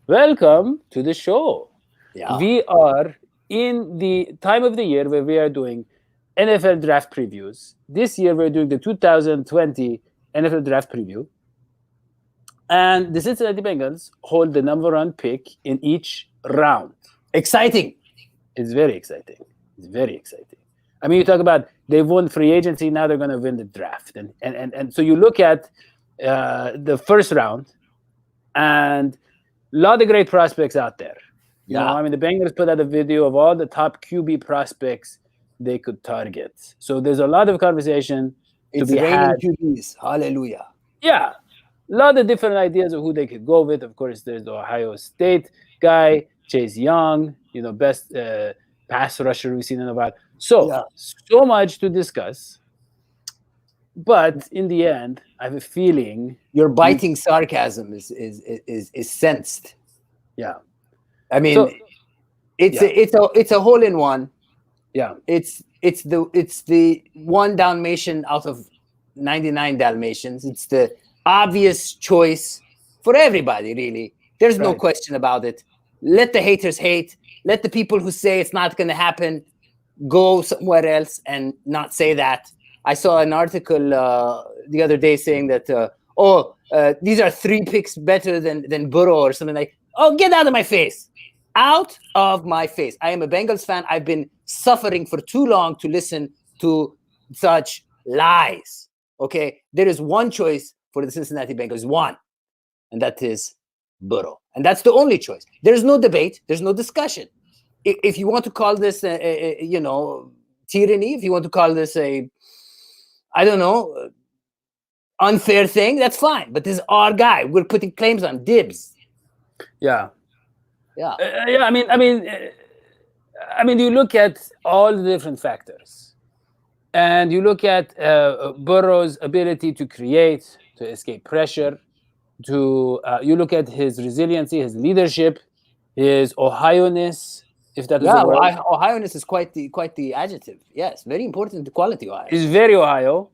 Welcome to the show. Yeah. We are in the time of the year where we are doing NFL draft previews. This year, we're doing the 2020 NFL draft preview. And the Cincinnati Bengals hold the number one pick in each round. Exciting. It's very exciting. It's very exciting. I mean, you talk about they've won free agency, now they're going to win the draft. And so you look at the first round, and a lot of great prospects out there. You know, I mean, the Bengals put out a video of all the top QB prospects they could target. So there's a lot of conversation to It's be had. raining QBs. Hallelujah. Yeah, a lot of different ideas of who they could go with. Of course, there's the Ohio State guy, Chase Young, best pass rusher we've seen in a while. So much to discuss. But in the end, I have a feeling your biting sarcasm is sensed. Yeah. I mean, it's a hole in one. Yeah. It's the one Dalmatian out of 99 Dalmatians. It's the obvious choice for everybody, really. There's no question about it. Let the haters hate. Let the people who say it's not going to happen go somewhere else and not say that. I saw an article the other day saying that, these are 3 picks better than Burrow or something like. Oh, get out of my face. Out of my face. I am a Bengals fan. I've been suffering for too long to listen to such lies. Okay? There is one choice for the Cincinnati Bengals, one, and that is Burrow. And that's the only choice. There's no debate. There's no discussion. If you want to call this, tyranny, if you want to call this unfair thing, that's fine. But this is our guy. We're putting claims on dibs. Yeah. Yeah. I mean, you look at all the different factors, and you look at Burrow's ability to create, to escape pressure, you look at his resiliency, his leadership, his Ohio-ness, if that is a word. Ohio-ness is quite the adjective. Yes, very important quality. Ohio. He's very Ohio.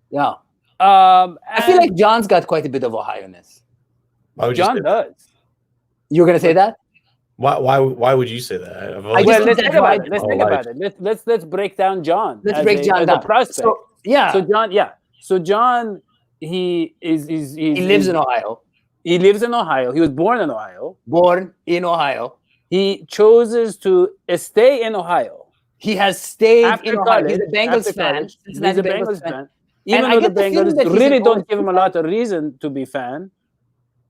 Yeah. I feel like John's got quite a bit of Ohio-ness. John does. You were gonna say that? Why would you say that? Let's think about it. Let's break down John. Let's break John down. Prospect. So John, he lives in Ohio. He lives in Ohio. He was born in Ohio. Born in Ohio. He chooses to stay in Ohio. He has stayed after in college, Ohio. He's a Bengals fan. He's a Bengals fan. Even though the Bengals really don't give him a lot of reason to be fan.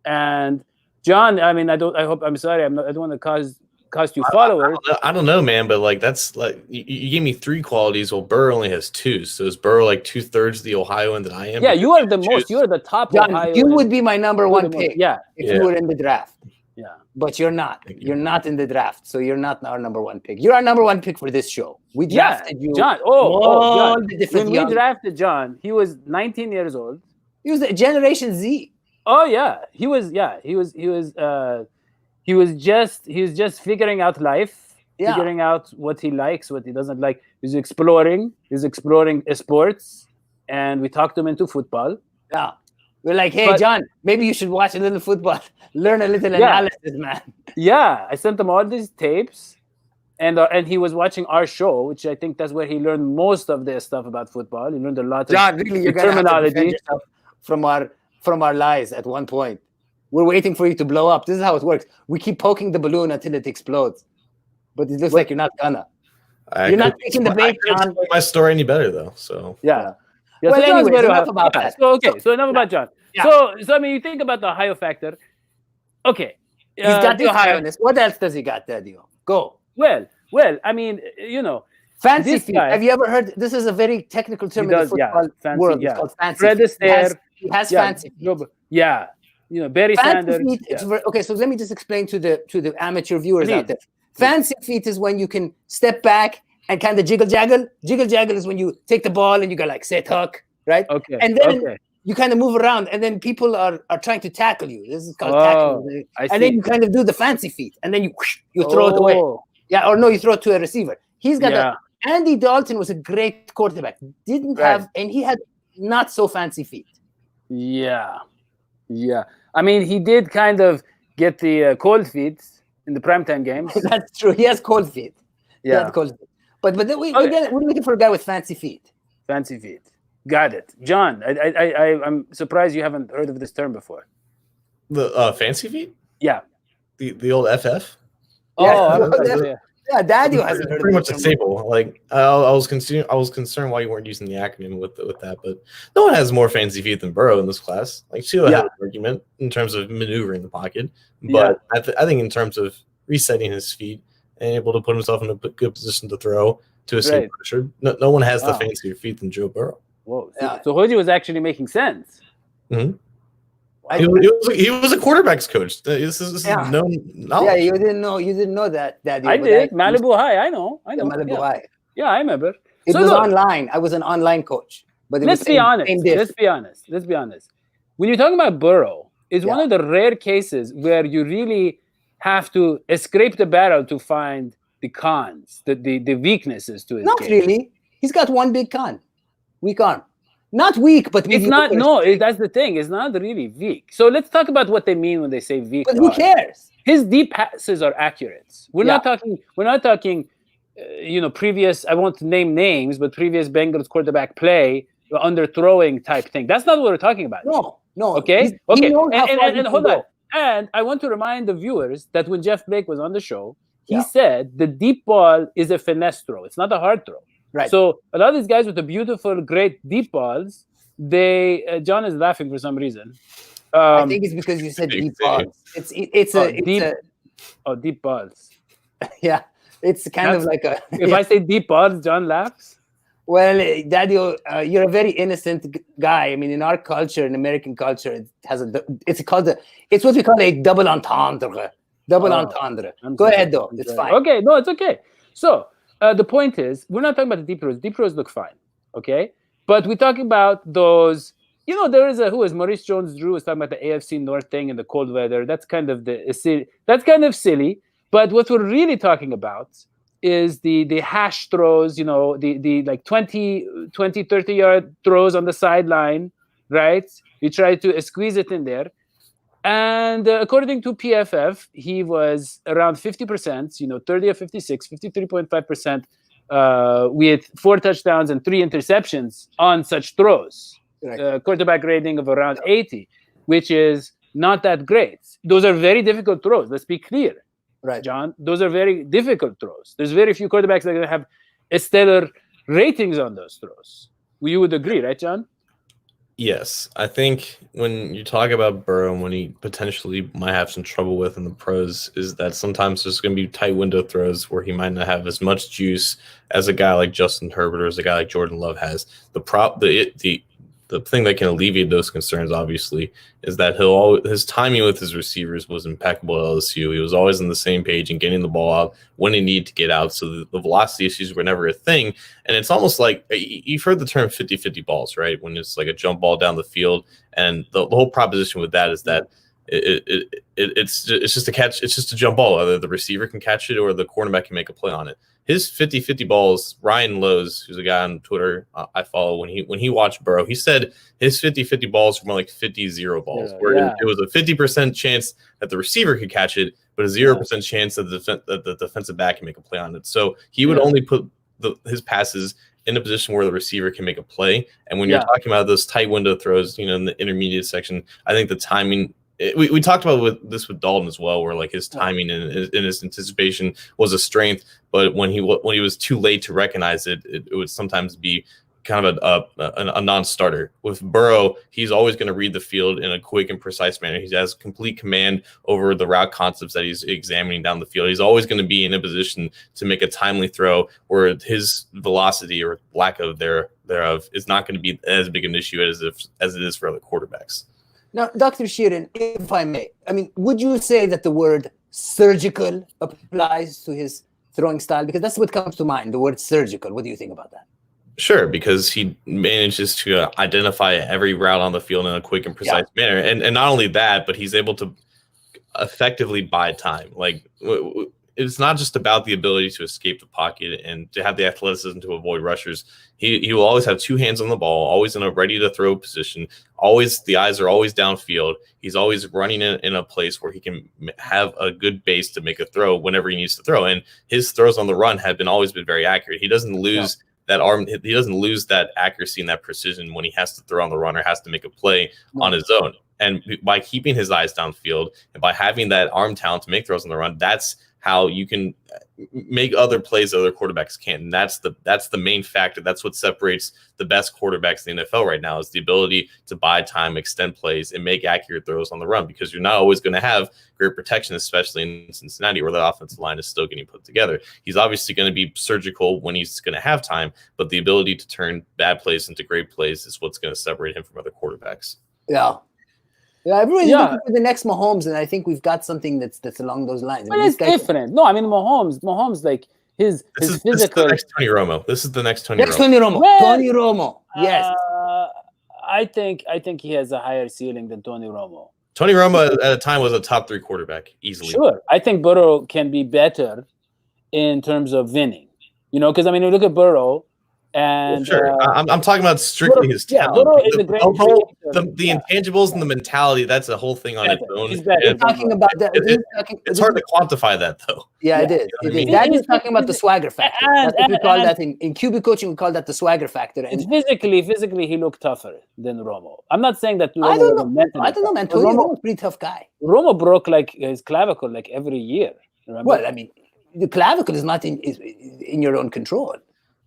And John, I mean, I'm sorry, I don't want to cost you followers. I don't know, man, but like that's like you gave me 3 qualities. Well, Burrow only has 2, so is Burrow like 2/3 the Ohioan that I am? Yeah, you are the most. You are the top John, Ohioan. you would be my number 1 pick. If you were in the draft. Yeah, but you're not. You're not in the draft, so you're not our number 1 pick. You're our number 1 pick for this show. We drafted you, John. John. When we drafted John, he was 19 years old. He was the Generation Z. Oh yeah, he was just figuring out life, figuring out what he likes, what he doesn't like. He's exploring sports, and we talked him into football. Yeah, we're like, hey, John, maybe you should watch a little football, learn a little analysis, man. Yeah, I sent him all these tapes, and he was watching our show, which I think that's where he learned most of the stuff about football. He learned a lot of really, you're terminology have to yourself from our lies at one point. We're waiting for you to blow up. This is how it works. We keep poking the balloon until it explodes. But it looks like you're not gonna. You're not taking the bait, John. My story any better though. So yeah. Well, so anyways, enough about that. So enough about John. Yeah. So I mean, you think about the Ohio factor. Okay. He's got the Ohio-ness. What else does he got, Dadio? Go. Well, I mean, fancy feet. Have you ever heard? This is a very technical term in the football world. It's called fancy Fred is there. He has fancy feet. Yeah. Barry Sanders. Okay, so let me just explain to the amateur viewers out there. Fancy feet is when you can step back and kind of jiggle jaggle. Jiggle jaggle is when you take the ball and you go like set hook, right? Okay. And then you kind of move around, and then people are trying to tackle you. This is called tackling. And then you kind of do the fancy feet, and then you throw it away. Yeah, or no, you throw it to a receiver. He's got Andy Dalton was a great quarterback. Didn't have, and he had not so fancy feet. Yeah. I mean, he did kind of get the cold feet in the primetime games. That's true. He has cold feet. Yeah. Cold feet. But then we're looking for a guy with fancy feet. Fancy feet. Got it. John, I'm surprised you haven't heard of this term before. The fancy feet? Yeah. The old FF? Yeah, Dadio hasn't heard pretty of much a staple. Like I was concerned why you weren't using the acronym with that, but no one has more fancy feet than Burrow in this class. Like Sheila had an argument in terms of maneuvering the pocket, but I think in terms of resetting his feet and able to put himself in a good position to throw to escape pressure, no one has the fancier feet than Joe Burrow. Whoa! So Hodgie was actually making sense. Mm-hmm. He was a quarterback's coach. This is known knowledge. Yeah, you didn't know that. I did. Malibu High. I know. Malibu High. Yeah, I remember. It was online. I was an online coach. But let's be honest. When you're talking about Burrow, it's one of the rare cases where you really have to scrape the barrel to find the cons, the weaknesses to his Not game. really. He's got one big con. Weak arm. Not weak, but it's not. No, that's the thing. It's not really weak. So let's talk about what they mean when they say weak. But who cares? His deep passes are accurate. We're not talking. Previous. I won't name names, but previous Bengals quarterback play underthrowing type thing. That's not what we're talking about. No. Okay. Okay. And hold on. And I want to remind the viewers that when Jeff Blake was on the show, he said the deep ball is a finesse throw. It's not a hard throw. Right. So a lot of these guys with the beautiful, great deep balls, John is laughing for some reason. I think it's because you said deep balls. It's deep balls. Yeah, it's kind of like a. If I say deep balls, John laughs. Well, Dadio, you're a very innocent guy. I mean, in our culture, in American culture, it's what we call a double entendre. Double entendre. Go ahead, though. It's fine. Okay, no, it's okay. So. The point is, we're not talking about the deep throws. Deep throws look fine, okay? But we're talking about those. There is Maurice Jones-Drew was talking about the AFC North thing and the cold weather. That's kind of silly. But what we're really talking about is the hash throws. The like 20, 30-yard throws on the sideline, right? You try to squeeze it in there. And according to PFF, he was around 50%, 30 or 56, 53.5% with 4 touchdowns and 3 interceptions on such throws. Right. Quarterback rating of around 80, which is not that great. Those are very difficult throws. Let's be clear, right, John? Those are very difficult throws. There's very few quarterbacks that are going to have stellar ratings on those throws. You would agree, right, John? Yes, I think when you talk about Burrow and when he potentially might have some trouble with in the pros is that sometimes there's going to be tight window throws where he might not have as much juice as a guy like Justin Herbert or as a guy like Jordan Love has. The thing that can alleviate those concerns, obviously, is that his timing with his receivers was impeccable at LSU. He was always on the same page and getting the ball out when he needed to get out. So the velocity issues were never a thing. And it's almost like you've heard the term 50-50 balls, right? When it's like a jump ball down the field. And the whole proposition with that is that it's just a catch. It's just a jump ball. Either the receiver can catch it or the cornerback can make a play on it. His 50-50 balls, Ryan Lowe's, who's a guy on Twitter I follow, when he watched Burrow, he said his 50-50 balls were more like 50-0 balls, where it was a 50% chance that the receiver could catch it, but a 0% chance that the defensive back can make a play on it. So he would only put his passes in a position where the receiver can make a play. And when you're talking about those tight window throws, in the intermediate section, I think the timing. We talked about this with Dalton as well, where like his timing and his anticipation was a strength, but when he was too late to recognize it, it would sometimes be kind of a non-starter. With Burrow, he's always going to read the field in a quick and precise manner. He has complete command over the route concepts that he's examining down the field. He's always going to be in a position to make a timely throw where his velocity or lack of thereof is not going to be as big an issue as it is for other quarterbacks. Now, Dr. Sheeran, if I may, would you say that the word surgical applies to his throwing style? Because that's what comes to mind, the word surgical. What do you think about that? Sure, because he manages to identify every route on the field in a quick and precise manner. And not only that, but he's able to effectively buy time. Like it's not just about the ability to escape the pocket and to have the athleticism to avoid rushers. He will always have 2 hands on the ball, always in a ready to throw position. Always, the eyes are always downfield. He's always running in a place where he can have a good base to make a throw whenever he needs to throw. And his throws on the run have always been very accurate. He doesn't lose that arm. He doesn't lose that accuracy and that precision when he has to throw on the run or has to make a play on his own. And by keeping his eyes downfield and by having that arm talent to make throws on the run, that's how you can make other plays that other quarterbacks can't. And that's the main factor. That's what separates the best quarterbacks in the NFL right now, is the ability to buy time, extend plays, and make accurate throws on the run, because you're not always going to have great protection, especially in Cincinnati where the offensive line is still getting put together. He's obviously going to be surgical when he's going to have time, but the ability to turn bad plays into great plays is what's going to separate him from other quarterbacks. Yeah. Yeah, everybody's looking for the next Mahomes, and I think we've got something that's along those lines. But it's different. No, I mean Mahomes, like his physical. This is the next Tony Romo. This is the next Tony Romo. Tony Romo. Well, Tony Romo. Yes. I think he has a higher ceiling than Tony Romo. Tony Romo at a time was a top 3 quarterback easily. Sure, I think Burrow can be better in terms of winning. Because I mean, you look at Burrow. And sure, I'm talking about strictly his talent. The intangibles and the mentality, that's a whole thing on its own. Talking about that. It's hard to quantify that, though. Yeah, it is. Daddy's talking about the swagger factor. That's what we call that in QB coaching. We call that the swagger factor. And physically, he looked tougher than Romo. I'm not saying that. I don't know, man. Tony Romo's a pretty tough guy. Romo broke like his clavicle like every year. Remember? Well, I mean, the clavicle is not in your own control.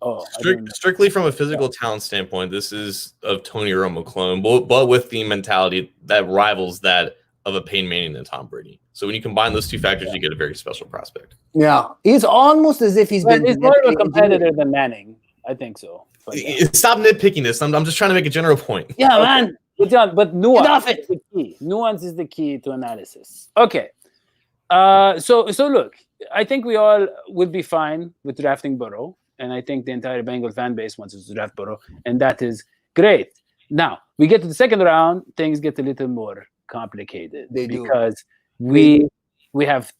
Oh, strictly from a physical talent standpoint, this is a Tony Romo clone, but with the mentality that rivals that of a Peyton Manning and Tom Brady. So when you combine those 2 factors, you get a very special prospect. Yeah, he's almost as if he's more of a competitor than Manning. I think so. Stop nitpicking this. I'm just trying to make a general point. Yeah, man. But nuance is the key. Nuance is the key to analysis. Okay. So look, I think we all would be fine with drafting Burrow. And I think the entire Bengal fan base wants us to draft Burrow, and that is great. Now we get to the second round, things get a little more complicated because we have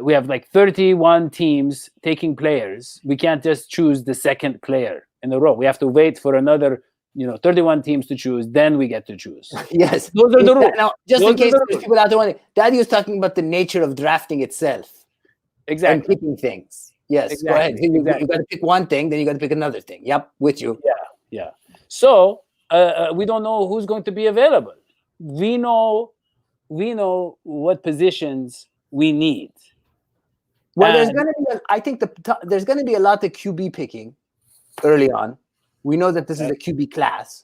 we have like 31 teams taking players. We can't just choose the second player in a row. We have to wait for another 31 teams to choose. Then we get to choose. Yes, those are the rules. Now, just in case there's people out there wondering, Daddy was talking about the nature of drafting itself, exactly, and picking things. Yes, exactly. Go ahead. You got to pick one thing, then you got to pick another thing. Yep, with you. Yeah. So we don't know who's going to be available. We know what positions we need. Well, there's going to be. There's going to be a lot of QB picking early on. We know that this is a QB class.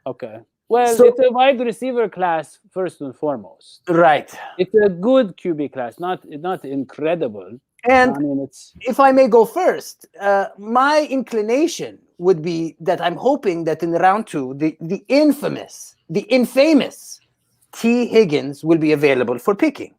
Okay. Well, it's a wide receiver class first and foremost. Right. It's a good QB class, not incredible. And if I may go first, my inclination would be that I'm hoping that in round 2, the infamous T. Higgins will be available for picking.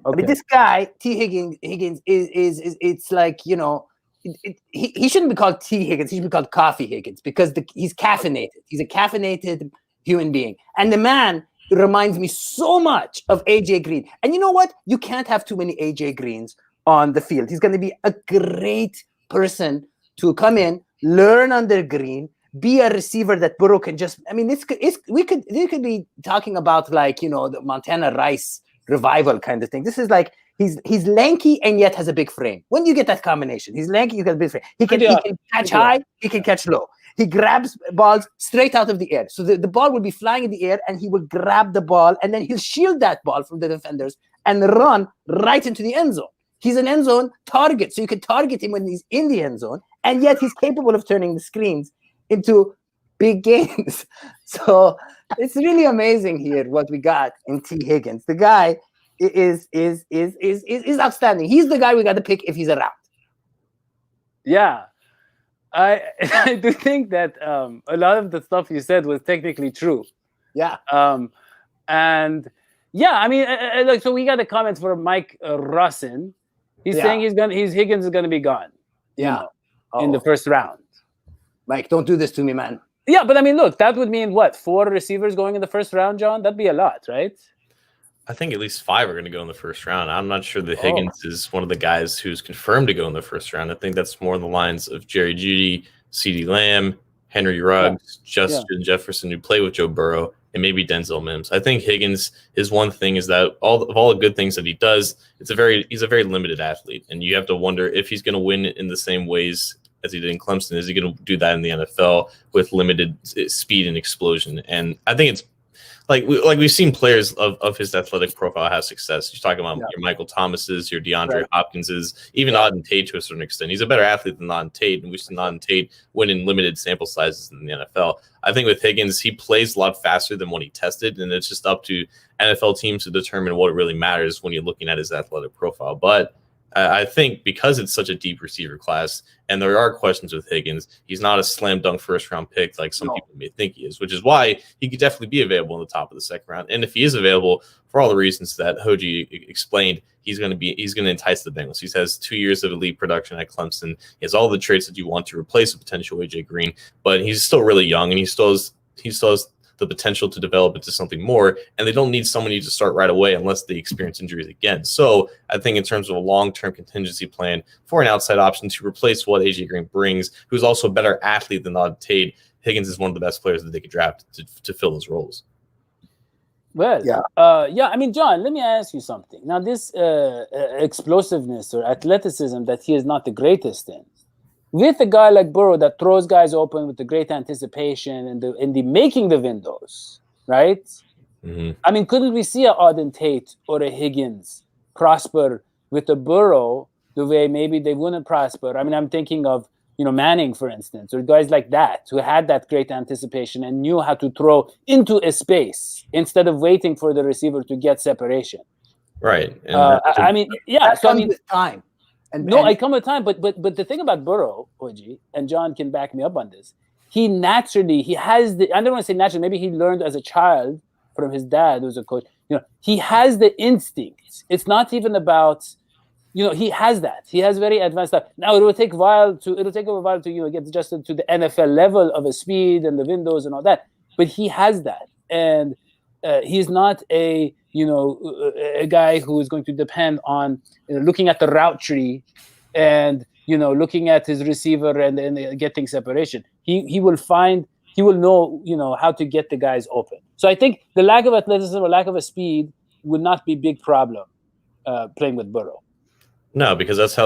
Okay. I mean, this guy, T. Higgins is it's like, he shouldn't be called T. Higgins. He should be called Coffee Higgins because he's caffeinated. He's a caffeinated human being. And the man reminds me so much of A.J. Green. And you know what? You can't have too many A.J. Greens on the field. He's going to be a great person to come in, learn under Green, be a receiver that Burrow can just. I mean, we could be talking about like the Montana Rice revival kind of thing. This is like he's lanky and yet has a big frame. When you get that combination, he's lanky, he's got a big frame. He can catch high, he can catch low. He grabs balls straight out of the air. So the ball will be flying in the air and he will grab the ball and then he'll shield that ball from the defenders and run right into the end zone. He's an end zone target, so you can target him when he's in the end zone, and yet he's capable of turning the screens into big games. So it's really amazing here what we got in T. Higgins. The guy is outstanding. He's the guy we got to pick if he's around. Yeah, I do think that a lot of the stuff you said was technically true. Yeah. And yeah, I mean, so we got the comments from Mike Russin. He's saying Higgins is gonna be gone. In the first round. Mike, don't do this to me, man. Yeah, but I mean, look, that would mean what? 4 receivers going in the first round, John? That'd be a lot, right? I think at least 5 are going to go in the first round. I'm not sure that Higgins is one of the guys who's confirmed to go in the first round. I think that's more on the lines of Jerry Jeudy, CeeDee Lamb, Henry Ruggs, Justin Jefferson, who play with Joe Burrow, and maybe Denzel Mims. I think Higgins, his one thing is that all the good things that he does, he's a very limited athlete, and you have to wonder if he's going to win in the same ways as he did in Clemson. Is he going to do that in the NFL with limited speed and explosion? And I think it's like we've seen players of his athletic profile have success. You're talking about your Michael Thomases, your DeAndre Hopkinses, even Auden Tate to a certain extent. He's a better athlete than Auden Tate, and we've seen Auden Tate win in limited sample sizes in the NFL. I think with Higgins, he plays a lot faster than when he tested, and it's just up to NFL teams to determine what really matters when you're looking at his athletic profile. But I think because it's such a deep receiver class, and there are questions with Higgins, he's not a slam dunk first round pick like some people may think he is, which is why he could definitely be available in the top of the second round. And if he is available, for all the reasons that Hodgie explained, he's going to entice the Bengals. He has 2 years of elite production at Clemson. He has all the traits that you want to replace a potential AJ Green, but he's still really young, and he still has the potential to develop into something more, and they don't need somebody to start right away unless they experience injuries again. So I think in terms of a long-term contingency plan for an outside option to replace what AJ Green brings, who's also a better athlete than Auden Tate, Higgins is one of the best players that they could draft to fill those roles. Well, I mean, John, let me ask you something. Now, this explosiveness or athleticism that he is not the greatest in, with a guy like Burrow that throws guys open with the great anticipation and the making the windows, right? Mm-hmm. I mean, couldn't we see a Auden Tate or a Higgins prosper with a Burrow the way maybe they wouldn't prosper? I mean, I'm thinking of, Manning, for instance, or guys like that who had that great anticipation and knew how to throw into a space instead of waiting for the receiver to get separation. Right. I mean, yeah. So, with time. I come with time, but the thing about Burrow, Hodgie, and John can back me up on this, he has I don't want to say naturally, maybe he learned as a child from his dad, who was a coach, he has the instincts. It's not even about, he has that. He has very advanced stuff. Now it'll take a while to get adjusted to the NFL level of his speed and the windows and all that, but he has that. And he's not a guy who is going to depend on looking at the route tree and looking at his receiver and getting separation. He will know how to get the guys open. So I think the lack of athleticism or lack of a speed would not be a big problem playing with Burrow. No, because that's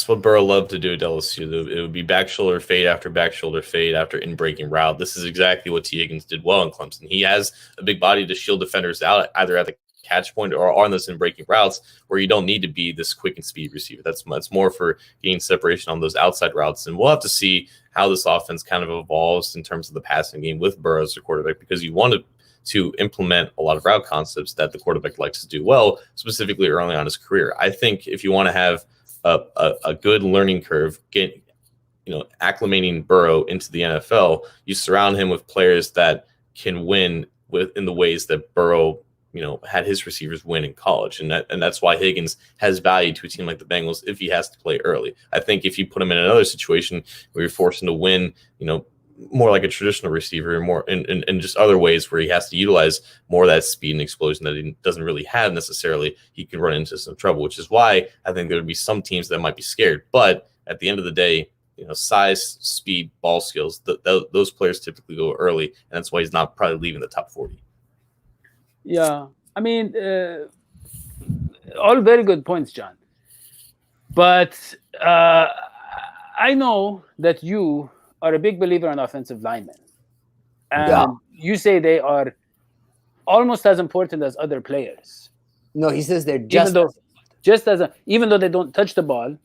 what Burrow loved to do at LSU. It would be back shoulder fade after in-breaking route. This is exactly what T. Higgins did well in Clemson. He has a big body to shield defenders out, either at the catch point or on those in-breaking routes where you don't need to be this quick and speed receiver. That's more for getting separation on those outside routes. And we'll have to see how this offense kind of evolves in terms of the passing game with Burrow as a quarterback, because you want to implement a lot of route concepts that the quarterback likes to do well, specifically early on in his career. I think if you want to have a good learning curve, acclimating Burrow into the NFL, you surround him with players that can win in the ways that Burrow, had his receivers win in college. And that's why Higgins has value to a team like the Bengals if he has to play early. I think if you put him in another situation where you're forced him to win, more like a traditional receiver, more in just other ways where he has to utilize more of that speed and explosion that he doesn't really have necessarily, he can run into some trouble, which is why I think there would be some teams that might be scared. But at the end of the day, size, speed, ball skills, those players typically go early, and that's why he's not probably leaving the top 40. Yeah, I mean, all very good points, John. But I know that you are a big believer in offensive linemen. And you say they are almost as important as other players. No, he says they're even though they don't touch the ball,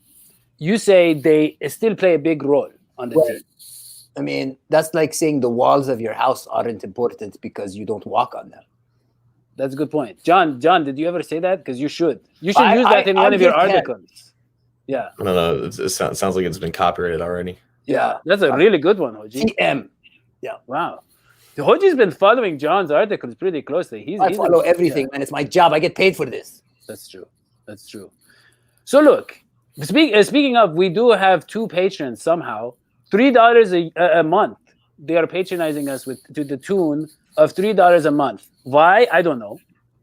you say they still play a big role on the team. I mean, that's like saying the walls of your house aren't important because you don't walk on them. That's a good point. John, did you ever say that? Because you should. You should use that in one of your articles. Yeah. I don't know. It sounds like it's been copyrighted already. Yeah, that's a really good one, Hodgie. TM. Yeah. Wow. Hoggie's been following John's articles pretty closely. I follow everything, man. It's my job. I get paid for this. That's true. So look, speaking of, we do have 2 patrons somehow. $3 a month. They are patronizing us to the tune of $3 a month. Why? I don't know.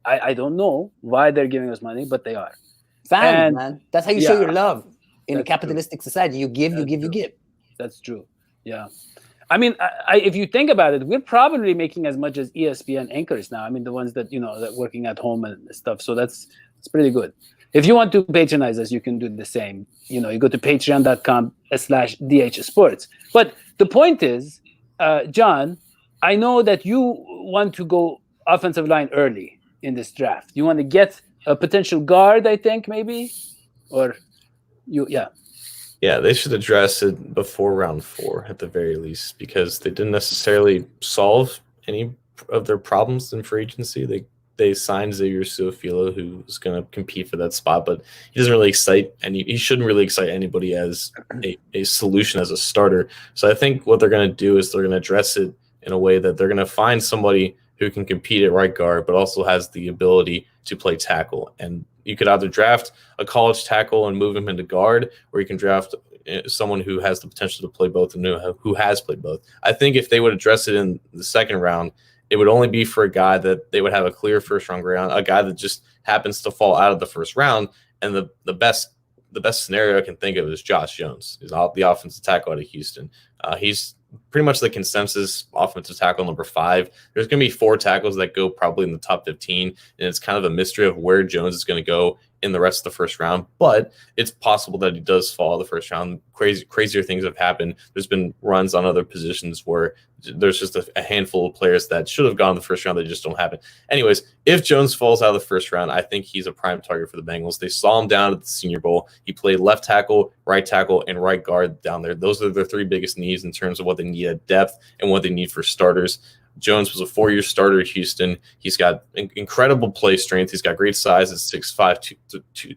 I don't know why they're giving us money, but they are. Fans, And man. That's how you show yeah, your love in a that's capitalistic society. You give, you That's give, you true. give. That's true. Yeah. I mean, if you think about it, we're probably making as much as ESPN anchors now. I mean, the ones that, that working at home and stuff. So it's pretty good. If you want to patronize us, you can do the same. You go to patreon.com/DH Sports. But the point is, John, I know that you want to go offensive line early in this draft. You want to get a potential guard, I think, maybe? Or yeah. Yeah, they should address it before round 4 at the very least, because they didn't necessarily solve any of their problems in free agency. They signed Xavier Su'a-Filo, who's going to compete for that spot, but he doesn't really excite he shouldn't really excite anybody as a solution as a starter. So I think what they're going to do is they're going to address it in a way that they're going to find somebody who can compete at right guard, but also has the ability to play tackle. And you could either draft a college tackle and move him into guard, or you can draft someone who has the potential to play both and who has played both. I think if they would address it in the second round, it would only be for a guy that they would have a clear first round grade on, a guy that just happens to fall out of the first round. And the best scenario I can think of is Josh Jones, who's the offensive tackle out of Houston. He's pretty much the consensus offensive tackle number 5. There's going to be 4 tackles that go probably in the top 15, and it's kind of a mystery of where Jones is going to go in the rest of the first round. But it's possible that he does fall the first round. Crazier things have happened. There's been runs on other positions where there's just a handful of players that should have gone in the first round that just don't happen. Anyways, if Jones falls out of the first round, I think he's a prime target for the Bengals. They saw him down at the Senior Bowl. He played left tackle, and right guard down there. Those are their 3 biggest needs in terms of what they need at depth and what they need for starters. Jones was a 4-year starter at Houston. He's got incredible play strength. He's got great size at 6'5",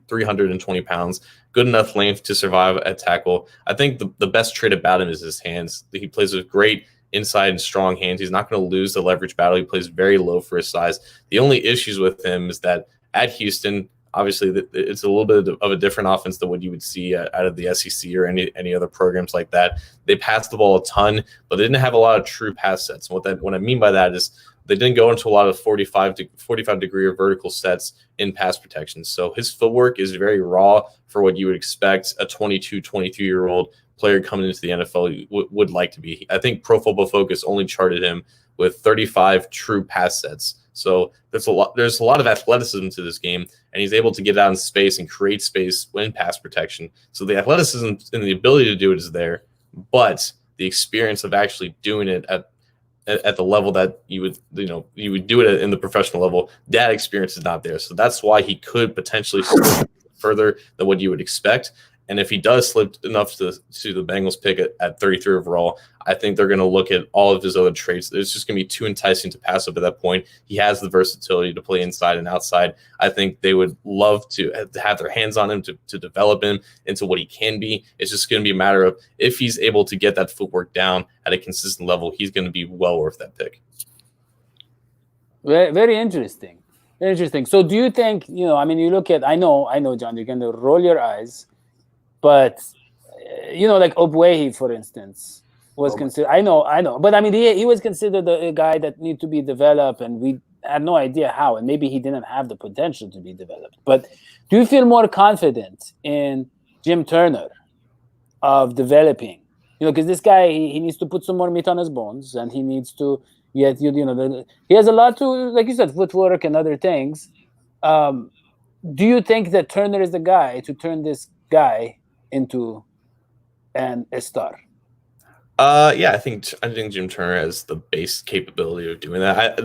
320 pounds, good enough length to survive at tackle. I think the best trait about him is his hands. He plays with great inside and strong hands. He's not going to lose the leverage battle. He plays very low for his size. The only issues with him is that at Houston, obviously, it's a little bit of a different offense than what you would see out of the SEC or any other programs like that. They passed the ball a ton, but they didn't have a lot of true pass sets. And what I mean by that is they didn't go into a lot of 45 degree or vertical sets in pass protection. So his footwork is very raw for what you would expect a 22, 23-year-old player coming into the NFL would like to be. I think Pro Football Focus only charted him with 35 true pass sets. So there's a lot of athleticism to this game, and he's able to get out in space and create space when pass protection. So the athleticism and the ability to do it is there, but the experience of actually doing it at the level that you would do it in the professional level, that experience is not there. So that's why he could potentially slip further than what you would expect. And if he does slip enough to the Bengals pick at 33 overall, I think they're going to look at all of his other traits. It's just going to be too enticing to pass up at that point. He has the versatility to play inside and outside. I think they would love to have their hands on him to develop him into what he can be. It's just going to be a matter of if he's able to get that footwork down at a consistent level, he's going to be well worth that pick. Very, very interesting. Very interesting. So do you think, you look at, I know, John, you're going to roll your eyes. But, like Obwehi, for instance, was considered. I know. But, he was considered a guy that needed to be developed, and we had no idea how. And maybe he didn't have the potential to be developed. But do you feel more confident in Jim Turner of developing? Because this guy, he needs to put some more meat on his bones, and he needs to get, he has a lot to, like you said, footwork and other things. Do you think that Turner is the guy to turn this guy into a star? Yeah, I think Jim Turner has the base capability of doing that.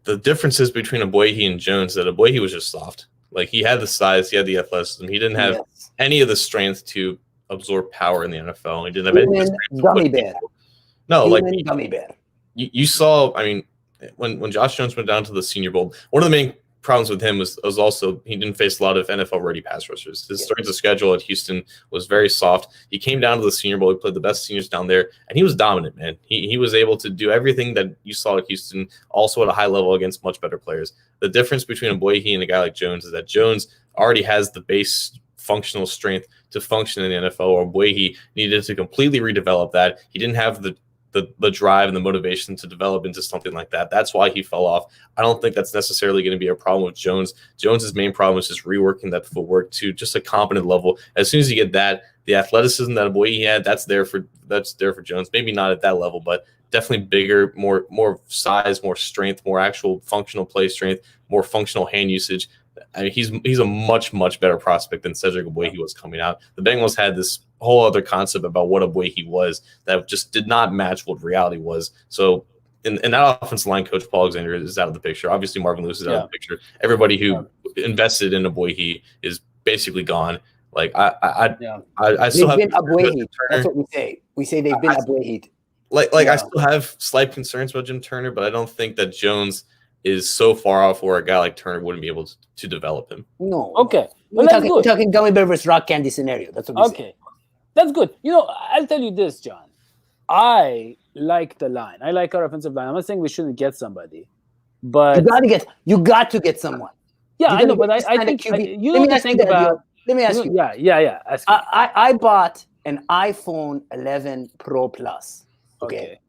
The differences between Obwehi and Jones, that Obwehi was just soft. Like, he had the size, he had the athleticism, he didn't have any of the strength to absorb power in the NFL. He didn't have any gummy bear. No, gummy bear. You saw. When Josh Jones went down to the Senior Bowl, one of the main problems with him was also he didn't face a lot of NFL-ready pass rushers. His strength of schedule at Houston was very soft. He came down to the Senior Bowl. He played the best seniors down there, and he was dominant, man. He was able to do everything that you saw at Houston, also at a high level against much better players. The difference between Obwehi and a guy like Jones is that Jones already has the base functional strength to function in the NFL, or Obwehi needed to completely redevelop that. He didn't have the the drive and the motivation to develop into something like that. That's why he fell off. I don't think that's necessarily going to be a problem with Jones. Jones's main problem is just reworking that footwork to just a competent level. As soon as you get that, the athleticism that a boy he had, that's there for Jones. Maybe not at that level, but definitely bigger, more size, more strength, more actual functional play strength, more functional hand usage. I mean, he's a much better prospect than Cedric Ogbuehi was coming out. The Bengals had this whole other concept about what Ogbuehi was that just did not match what reality was. So in that offensive line, Coach Paul Alexander is out of the picture. Obviously, Marvin Lewis is out of the picture. Everybody who invested in Ogbuehi is basically gone. Like I still have Ogbuehi. That's what we say. We say they've been Ogbuehi. I still have slight concerns about Jim Turner, but I don't think that Jones is so far off where a guy like Turner wouldn't be able to develop him. No. Okay. We're talking gummy bear versus rock candy scenario. That's what we say. That's good. I'll tell you this, John. I like the line. I like our offensive line. I'm not saying we shouldn't get somebody, but you got to get someone. Yeah, I know, but I think you know what to think about. Let me ask you. Yeah. I bought an iPhone 11 Pro Plus. Okay.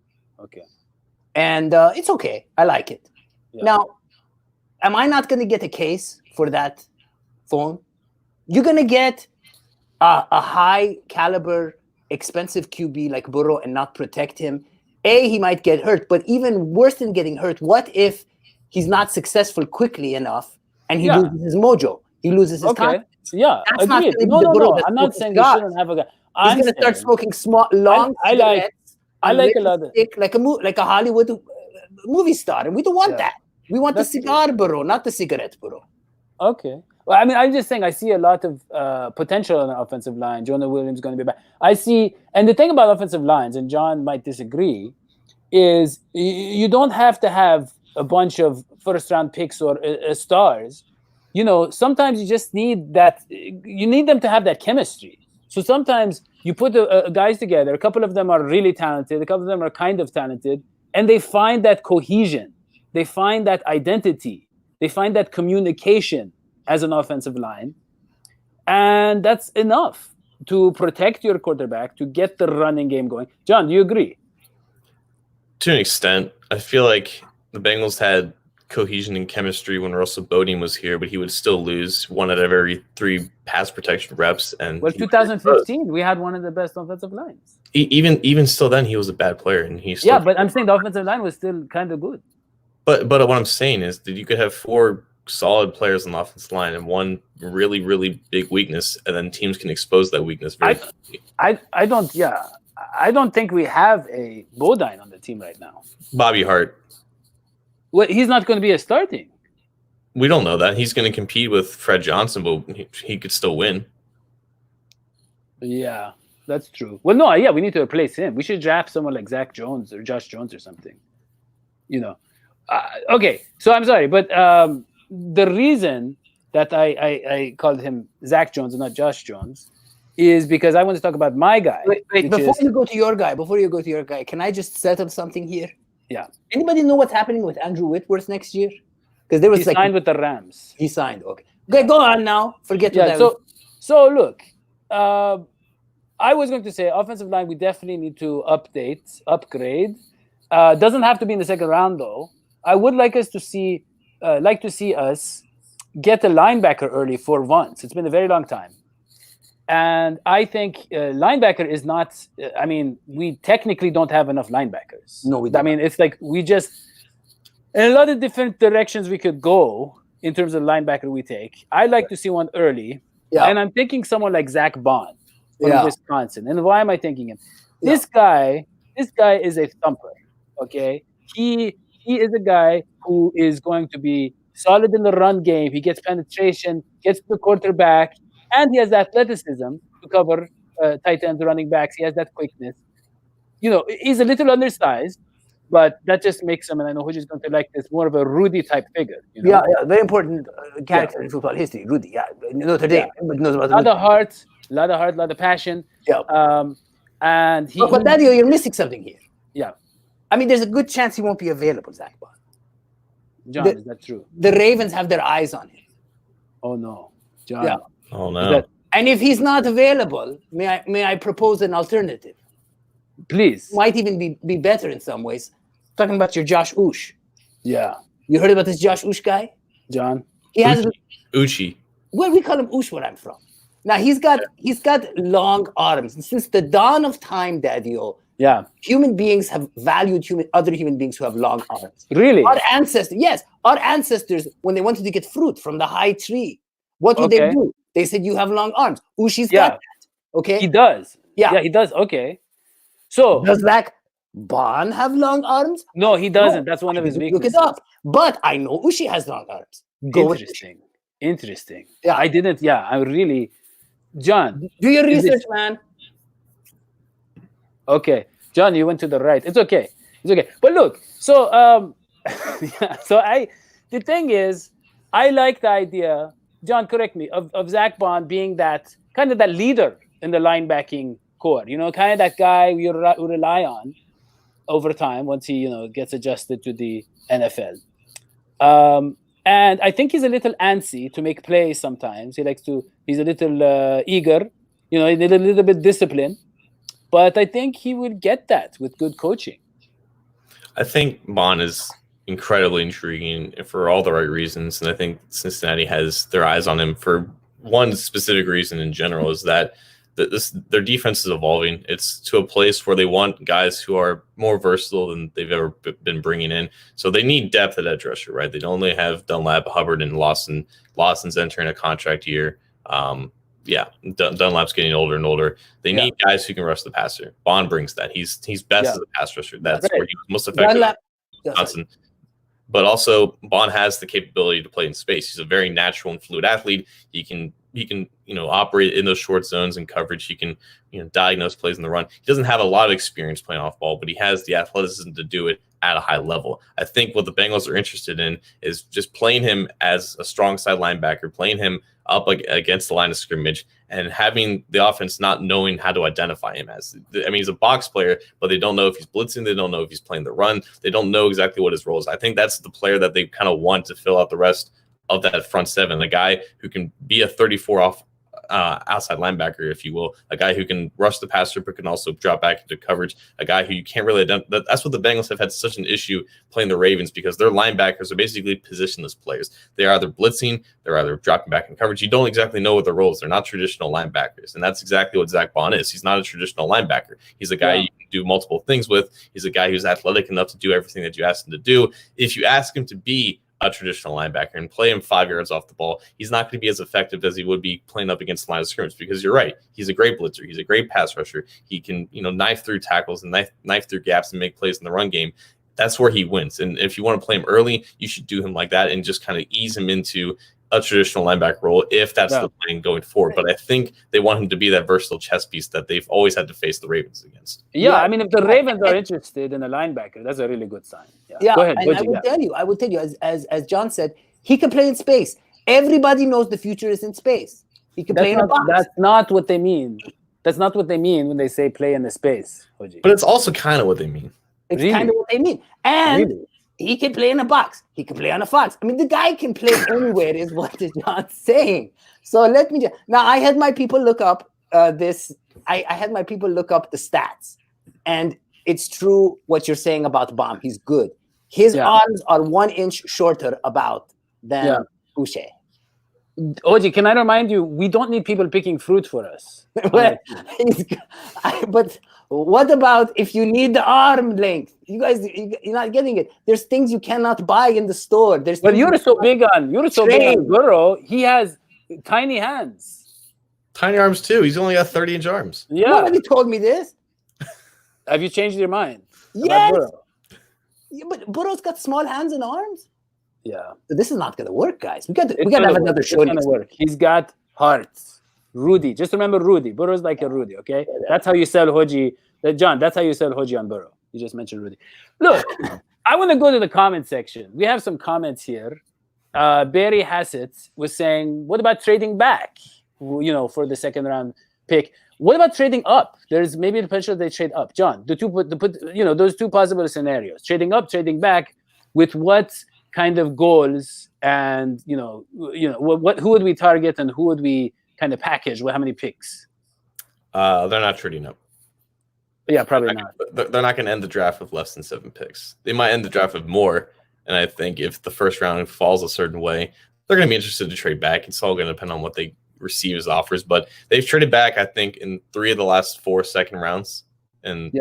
And it's okay. I like it. Yeah. Now, am I not going to get a case for that phone? You're going to get a high caliber, expensive QB like Burrow and not protect him. He might get hurt, but even worse than getting hurt, what if he's not successful quickly enough and he loses his mojo? He loses his confidence. Yeah, that's not no. I'm not saying you shouldn't have a guy. He's going to start smoking long cigarettes. I like a lot of like a Hollywood movie star, and we don't want that. We want the cigar Burrow, not the cigarette Burrow. Okay. Well, I mean, I'm just saying I see a lot of potential on the offensive line. Jonah Williams is going to be back. I see, and the thing about offensive lines, and John might disagree, is you don't have to have a bunch of first-round picks or stars. Sometimes you just need that. You need them to have that chemistry. So sometimes you put guys together. A couple of them are really talented. A couple of them are kind of talented, and they find that cohesion. They find that identity. They find that communication as an offensive line. And that's enough to protect your quarterback, to get the running game going. John, do you agree? To an extent. I feel like the Bengals had cohesion and chemistry when Russell Bodine was here, but he would still lose one out of every 3 pass protection reps. And 2015, we had one of the best offensive lines. Even still then, he was a bad player. And he still but I'm saying the offensive line was still kind of good. But what I'm saying is that you could have 4 solid players on the offensive line and one really, really big weakness, and then teams can expose that weakness very quickly. I don't think we have a Bodine on the team right now. Bobby Hart. Well, he's not going to be a starting. We don't know that. He's going to compete with Fred Johnson, but he could still win. Yeah, that's true. Well, no, we need to replace him. We should draft someone like Zach Jones or Josh Jones or something. Okay, so I'm sorry, but the reason that I called him Zach Jones and not Josh Jones is because I want to talk about my guy. Wait, before you go to your guy, can I just settle something here? Yeah. Anybody know what's happening with Andrew Whitworth next year? Because there was he signed with the Rams. He signed. Okay, go on now. Forget that. So look, I was going to say offensive line. We definitely need to upgrade. Doesn't have to be in the second round though. I would like to see us get a linebacker early for once. It's been a very long time. And I think linebacker is not, we technically don't have enough linebackers. No, we don't. It's like we just, in a lot of different directions we could go in terms of linebacker we take. I'd like to see one early. Yeah. And I'm thinking someone like Zach Bond from Wisconsin. And why am I thinking him? Yeah. This guy is a thumper, okay? He is a guy who is going to be solid in the run game. He gets penetration, gets to the quarterback, and he has athleticism to cover tight ends, running backs. He has that quickness. He's a little undersized, but that just makes him, and I know Hodgie's going to like this, more of a Rudy type figure. Yeah, very important character in football history. Rudy, Notre Dame. Knows about a lot of heart, a lot of passion. Yeah. And but Dadio, you're missing something here. Yeah. There's a good chance he won't be available, Zach Bond. John, is that true? The Ravens have their eyes on him. Oh no, John. Yeah. Oh no. And if he's not available, may I propose an alternative? Please. Might even be better in some ways. Talking about your Josh Oosh. Yeah. You heard about this Josh Oosh guy? John. He has Uchi. well, we call him Oosh where I'm from. Now he's got long arms. And since the dawn of time, Dadio, Yeah. human beings have valued other human beings who have long arms. Really? Our ancestors, when they wanted to get fruit from the high tree, what would they do? They said, "You have long arms." Ushi's got that. Okay. He does. Yeah. Yeah, he does. Okay. So does Zach Bond have long arms? No, he doesn't. That's one of his weaknesses. Look it up. But I know Ushi has long arms. Interesting. Yeah. I didn't. Yeah, I really. John, do your research, man. Okay, John, you went to the right. It's okay. But look, so the thing is, I like the idea. John, correct me, of Zach Bond being that kind of that leader in the linebacking core. Kind of that guy we rely on over time once he gets adjusted to the NFL. And I think he's a little antsy to make plays sometimes. He's a little eager, he's a little bit disciplined. But I think he would get that with good coaching. I think Bond is incredibly intriguing for all the right reasons. And I think Cincinnati has their eyes on him for one specific reason in general, is that their defense is evolving. It's to a place where they want guys who are more versatile than they've ever been bringing in. So they need depth at edge rusher, right? They don't only have Dunlap, Hubbard, and Lawson. Lawson's entering a contract year. Dunlap's getting older and older. They need guys who can rush the passer. Bond brings that. He's best as a pass rusher. That's where he was most effective. Johnson. But also Bond has the capability to play in space. He's a very natural and fluid athlete. He can operate in those short zones and coverage. He can diagnose plays in the run. He doesn't have a lot of experience playing off ball, but he has the athleticism to do it at a high level. I think what the Bengals are interested in is just playing him as a strong side linebacker, playing him up against the line of scrimmage, and having the offense not knowing how to identify him as. He's a box player, but they don't know if he's blitzing. They don't know if he's playing the run. They don't know exactly what his role is. I think that's the player that they kind of want to fill out the rest of that front seven, a guy who can be a 34 outside linebacker, if you will, a guy who can rush the passer but can also drop back into coverage, a guy who you can't really identify. That's what the Bengals have had such an issue playing the Ravens, because their linebackers are basically positionless players. They're either blitzing, they're either dropping back in coverage. You don't exactly know what their roles. They're not traditional linebackers, and that's exactly what Zach Bond is. He's not a traditional linebacker. He's a guy you can do multiple things with. He's a guy who's athletic enough to do everything that you ask him to do. If you ask him to be a traditional linebacker and play him 5 yards off the ball, he's not going to be as effective as he would be playing up against the line of scrimmage, because you're right. He's a great blitzer. He's a great pass rusher. He can, knife through tackles and knife through gaps and make plays in the run game. That's where he wins. And if you want to play him early, you should do him like that and just kind of ease him into a traditional linebacker role if that's the plan going forward. But I think they want him to be that versatile chess piece that they've always had to face the Ravens against. Yeah, if the Ravens are interested in a linebacker, that's a really good sign. Yeah, go ahead. And I would tell you, as John said, he can play in space. Everybody knows the future is in space. He can play in a box. That's not what they mean. That's not what they mean when they say play in the space, Hodgie. But it's also kind of what they mean. It's kind of what they mean. And he can play in a box. He can play on a fox. The guy can play anywhere is what John's saying. So let me just... Now, I had my people look up this. I had my people look up the stats. And it's true what you're saying about Bond. He's good. His arms are 1 inch shorter than Uche. Hodgie, can I remind you, we don't need people picking fruit for us. But what about if you need the arm length? You guys, you're not getting it. There's things you cannot buy in the store. You're so big on Burrow. He has tiny hands. Tiny arms too. He's only got 30-inch arms. Yeah. Nobody told me this. Have you changed your mind? Yes. Yeah, but Burrow's got small hands and arms. Yeah. This is not going to work, guys. We got to have another show. It's going to work. He's got hearts. Rudy. Just remember Rudy. Burrow's like a Rudy, okay? That's how you sell Hodgie. John, that's how you sell Hodgie on Burrow. You just mentioned Rudy. Look, I want to go to the comment section. We have some comments here. Barry Hassett was saying, what about trading back, for the second round pick? What about trading up? There's maybe the potential they trade up. John, those two possible scenarios. Trading up, trading back, with what kind of goals, and who would we target and who would we kind of package? How many picks? They're not trading up. Yeah, probably not. They're not going to end the draft with less than 7 picks. They might end the draft with more. And I think if the first round falls a certain way, they're going to be interested to trade back. It's all going to depend on what they receive as offers. But they've traded back, I think, in 3 of the last 4 second rounds in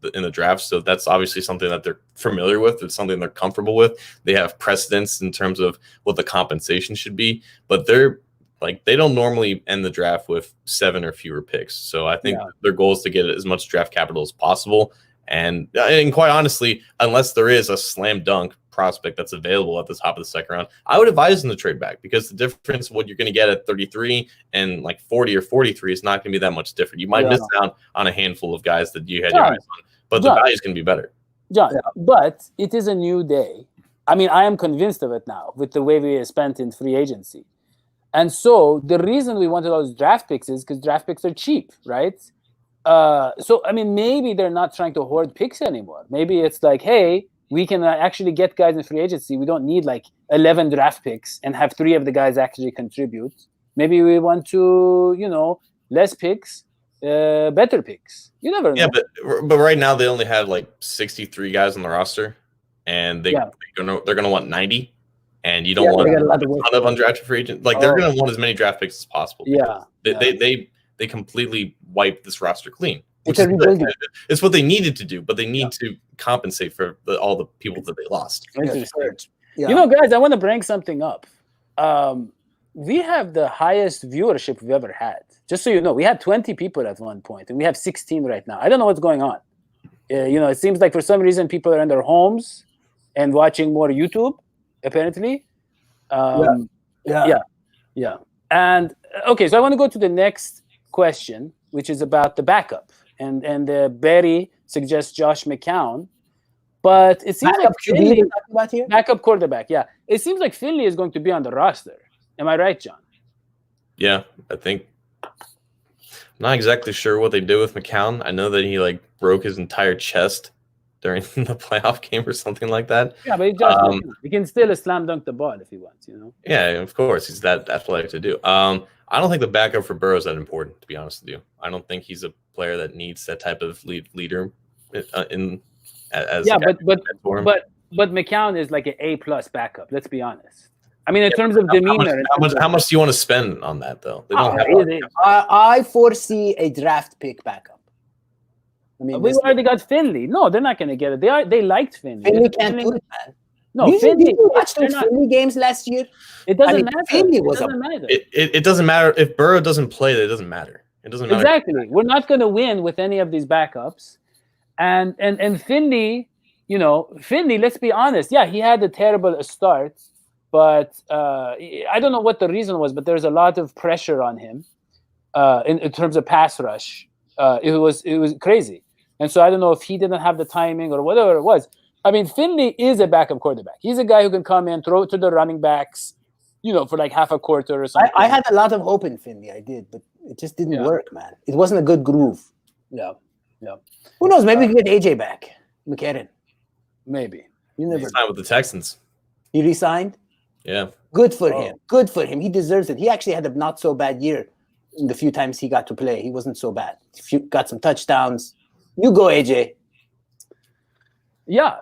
the draft. So that's obviously something that they're familiar with. It's something they're comfortable with. They have precedence in terms of what the compensation should be. But they don't normally end the draft with 7 or fewer picks. So I think their goal is to get as much draft capital as possible. And quite honestly, unless there is a slam dunk prospect that's available at the top of the second round, I would advise them to trade back, because the difference what you're going to get at 33 and like 40 or 43 is not going to be that much different. You might miss out on a handful of guys that you had your eyes on, but the value is going to be better. John, but it is a new day. I mean, I am convinced of it now with the way we spent in free agency. And so the reason we wanted all those draft picks is because draft picks are cheap, right? So, I mean, maybe they're not trying to hoard picks anymore. Maybe it's like, hey, we can actually get guys in free agency. We don't need like 11 draft picks and have 3 of the guys actually contribute. Maybe we want to, less picks, better picks. You never know. Yeah, but right now they only have like 63 guys on the roster, and they're gonna want 90, and you don't want a ton of undrafted free agents. Like they're gonna want as many draft picks as possible. Yeah, they completely wiped this roster clean. It's what they needed to do, but they need to compensate for all the people that they lost. Yeah. Guys, I want to bring something up. We have the highest viewership we've ever had. Just so you know, we had 20 people at one point, and we have 16 right now. I don't know what's going on. It seems like for some reason people are in their homes and watching more YouTube, apparently. Yeah. And okay, so I want to go to the next question, which is about the backup. And Barry suggests Josh McCown, but it seems like Finley, backup quarterback. Yeah, it seems like Finley is going to be on the roster. Am I right, John? Yeah, I think. I'm not exactly sure what they did with McCown. I know that he broke his entire chest during the playoff game or something like that. Yeah, but he can still slam dunk the ball if he wants. Yeah, of course, he's that athletic to do. I don't think the backup for Burrow is that important, to be honest with you. I don't think he's a player that needs that type of leader but McCown is like an A+ backup. Let's be honest. I mean, in terms of demeanor. How much do you want to spend on that, though? They don't I foresee a draft pick backup. I mean, we already got Finley. No, they're not going to get it. They liked Finley. Finley can't do it, man. No, Did you watch those Finley games last year? It doesn't matter. Finley it doesn't matter. If Burrow doesn't play, it doesn't matter. It doesn't matter. Exactly. We're not going to win with any of these backups. And Finley, Finley, let's be honest. Yeah, he had a terrible start, but I don't know what the reason was, but there's a lot of pressure on him in terms of pass rush. It was crazy. And so I don't know if he didn't have the timing or whatever it was. I mean, Finley is a backup quarterback. He's a guy who can come in, throw it to the running backs, for like half a quarter or something. I had a lot of hope in Finley. I did, but it just didn't work, man. It wasn't a good groove. Yeah. Who knows? Maybe we get AJ back. McCarron. Maybe. You never. He signed with the Texans. He resigned? Yeah. Good for him. Good for him. He deserves it. He actually had a not so bad year in the few times he got to play. He wasn't so bad. Got some touchdowns. You go, AJ. Yeah.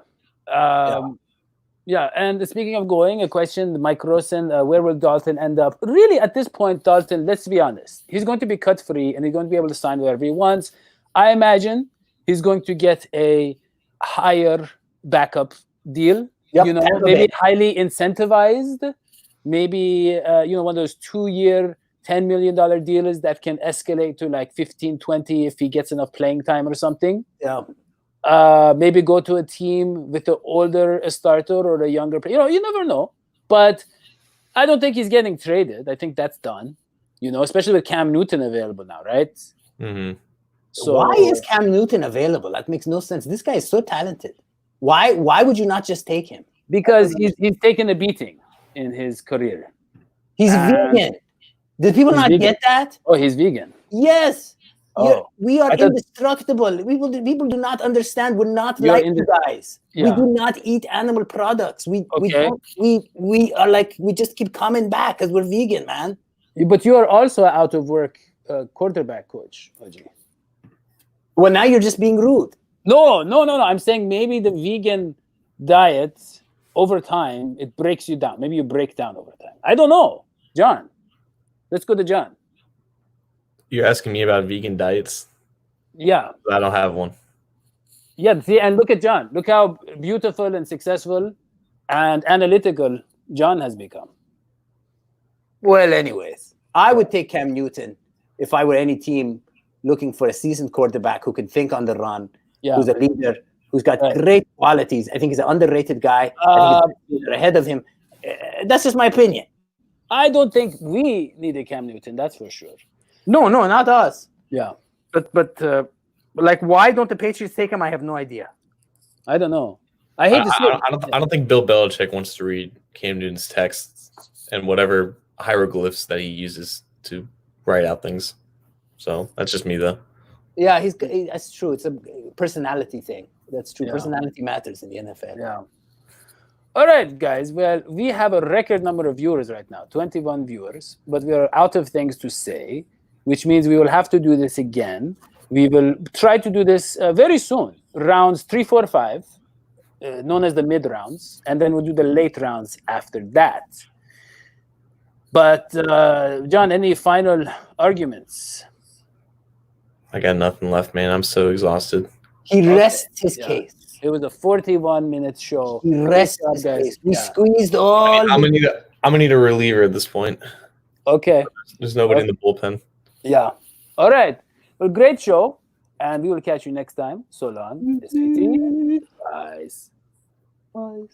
And speaking of going, a question, Mike Rosen, where will Dalton end up? Really, at this point, Dalton, let's be honest. He's going to be cut free, and he's going to be able to sign wherever he wants. I imagine he's going to get a higher backup deal. Maybe highly incentivized. Maybe, one of those 2-year, $10 million deals that can escalate to like 15, 20 if he gets enough playing time or something. Yeah. Maybe go to a team with an older starter or a younger player. You never know. But I don't think he's getting traded. I think that's done. Especially with Cam Newton available now, right? Mm-hmm. So why is Cam Newton available? That makes no sense. This guy is so talented. Why would you not just take him? Because he's taken a beating in his career. He's vegan. Did people not get that? Oh, he's vegan. Yes. We are indestructible. People do not understand. We're not like you guys. Yeah. We do not eat animal products. We are like, we just keep coming back because we're vegan, man. But you are also out of work quarterback coach, Hodgie. Well, now you're just being rude. No. I'm saying maybe the vegan diet over time it breaks you down. Maybe you break down over time. I don't know, John. Let's go to John. You're asking me about vegan diets? Yeah. I don't have one. Yeah. See, and look at John. Look how beautiful and successful and analytical John has become. Well, anyways, I would take Cam Newton if I were any team looking for a seasoned quarterback who can think on the run, who's a leader, who's got great qualities. I think he's an underrated guy. I think he's ahead of him. That's just my opinion. I don't think we need a Cam Newton. That's for sure. No, not us. Yeah. But like, why don't the Patriots take him? I have no idea. I don't know. I hate to say it. I don't think Bill Belichick wants to read Cam Newton's texts and whatever hieroglyphs that he uses to write out things. So that's just me, though. Yeah, that's true. It's a personality thing. That's true. Yeah. Personality matters in the NFL. Yeah. All right, guys. Well, we have a record number of viewers right now, 21 viewers, but we are out of things to say, which means we will have to do this again. We will try to do this very soon, rounds 3, 4, 5, known as the mid rounds, and then we'll do the late rounds after that. But, John, any final arguments? I got nothing left, man. I'm so exhausted. He rests his case. It was a 41-minute show. He rests his case. We squeezed all. I'm gonna need a reliever at this point. Okay. There's nobody in the bullpen. Yeah. All right. Well, great show, and we will catch you next time. So long. SAT. Bye.